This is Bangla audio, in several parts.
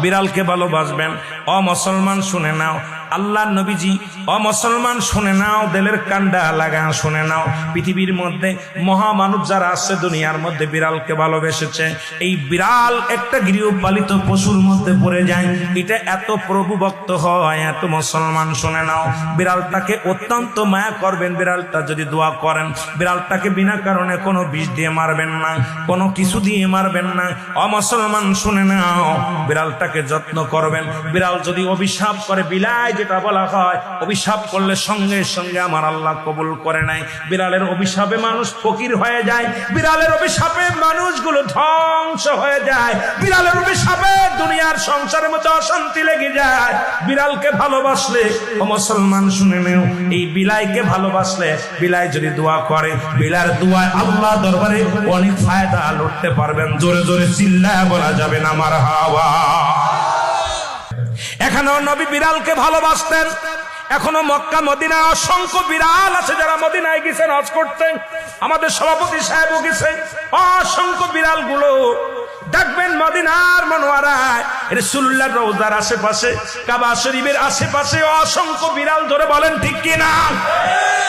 বিড়ালকে ভালোবাসবেন। ও মুসলমান শুনে নাও, আল্লাহ নবীজি, ও মুসলমান শুনে নাও, দিলের কান্ডা লাগা শুনে নাও, পৃথিবীর মধ্যে মহামানব যারা আছে দুনিয়ার মধ্যে বিড়ালকে ভালোবেসেছে। এই বিড়াল একটা গৃহপালিত পশুর মধ্যে পড়ে যায়, এটা এত প্রভুভক্ত হয়, এত মুসলমান শুনে নাও, বিড়ালটাকে অত্যন্ত মায়া করবেন। বিড়ালটা যদি দোয়া করেন, বিড়ালটাকে বিনা কারণে কোনো বিষ দিয়ে মারবেন না, কোনো কিছু দিয়ে মারবেন না। ও মুসলমান শুনে নাও, বিড়ালটাকে যত্ন করবেন। বিড়াল যদি অভিশাপ করে, বিলাই যেটা বলা হয়, অভিশাপ করলে সঙ্গে সঙ্গে আমার আল্লাহ কবুল করে নাই। বিড়ালের অভিশাপে মানুষ ফকির হয়ে যায়, বিড়ালের অভিশাপে মানুষগুলো ধ্বংস হয়ে যায়, বিড়ালের অভিশাপে দুনিয়ার সংসারের মধ্যে অশান্তি লেগে যায়। বিড়ালকে ভালোবাসলে, ও মুসলমান শুনে নেও, এই বিলাইকে ভালোবাসলে, বিলাই যদি দোয়া করে, বিলার দোয়ায় আল্লাহ দরবারে অনেক ফায়দা লুটতে পারবেন। জোরে জোরে চিল্লায় বলা যাবে না মারহাবা। এখানেও নবী বিড়ালকে ভালোবাসতেন। এখনো মক্কা মদিনায় অসংখ্য বিড়াল আছে যারা মদিনায় গেছেন হজ করতে। আমাদের সভাপতি সাহেবও গেছেন। অসংখ্য বিড়াল গুলো দেখবেন মদিনার মনোয়ারায়, রাসূলুল্লাহর রওজার আশেপাশে, কাবা শরীফের আশেপাশে অসংখ্য বিড়াল। ধরে বলেন ঠিক কিনা?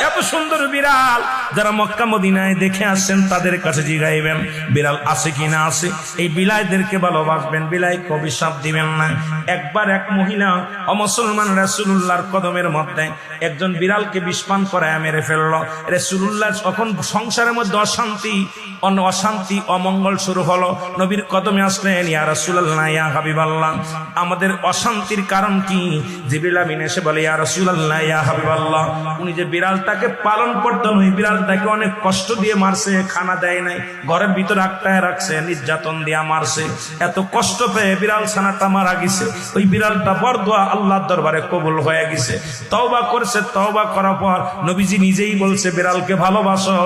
এত সুন্দর বিড়াল যারা মক্কা মদিনায় দেখে আসছেন তাদের কাছে জিগাইবেন বিড়াল আছে কিনা আছে। এই বিলাইদেরকে ভালোবাসবেন, বিলাইকে অভিশাপ দিবেন না। একবার এক মহিলা অমুসলমান রাসূলুল্লাহর কদমের মধ্যে একজন বিড়ালকে বিষপান করায় মেরে ফেললো। রাসূলুল্লাহ তখন সংসারের মধ্যে অশান্তি অমঙ্গল শুরু হলো। নবীর কদমে আসলেন, ইয়া রাসূলুল্লাহ, ইয়া হাবিবাল্লাহ, আমাদের অশান্তির কারণ কি? জিবরিল আমিন এসে বলে, ইয়া রাসূলুল্লাহ, ইয়া হাবিবাল্লাহ, উনি যে বিড়ালটাকে পালন করতেন, ওই বিড়ালটাকে অনেক কষ্ট দিয়ে মারছে, খানা দেয় নাই, ঘরের ভিতর আটকায় রাখছে, নির্যাতন দিয়ে মারছে। এত কষ্ট পেয়ে বিড়াল ছানাটা মারা গেছে। ওই বিড়ালটা বরদোয়া আল্লাহর দরবারে কবুল হয়ে গেছে। তওবা করছে, তওবা করার পর নবীজি নিজেই বলছে বিড়ালকে ভালোবাসো।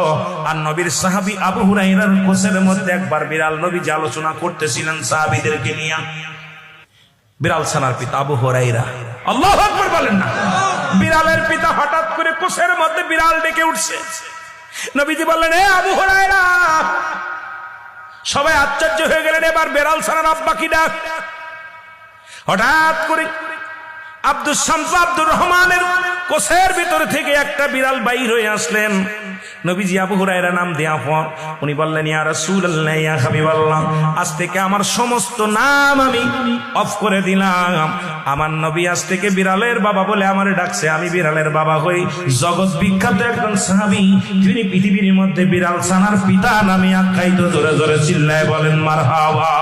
আর নবীর সাহাবী আবু হুরায়রার কোসের মধ্যে একবার বিড়াল নবীজি আলোচনা করতেছিলেন সাহাবীদেরকে নিয়ে। বিড়াল ছানার পিতা আবু হুরায়রা, আল্লাহু আকবার বলেন না। বিড়ালের পিতা হঠাৎ করে কোসের মধ্যে বিড়াল ডেকে উঠছে। নবীজি বললেন, এ আবু হুরায়রা। সবাই আশ্চর্য হয়ে গেলেন, এবার বিড়াল ছানার আব্বা কি ডাক। হঠাৎ করে আব্দুস শামস আব্দুর রহমানের কোসের ভিতর থেকে একটা বিড়াল বাইর হয়ে আসলেন। নবীজি আবু হুরায়রা নাম দেয়া পর উনি বললেন, ইয়া রাসূলুল্লাহ, ইয়া হাবিবাল্লাহ, আজ থেকে আমার সমস্ত নাম আমি অফ করে দিলাম। আমার নবী আজ থেকে বিড়ালের বাবা বলে আমারে ডাকছে, আমি বিড়ালের বাবা হই। জগৎ বিখ্যাত একজন সাহাবী, যিনি পৃথিবীর মধ্যে বিড়াল ছানার পিতা নামে আখ্যায়িত। জোরে জোরে চিল্লায় বলেন মারহাবা।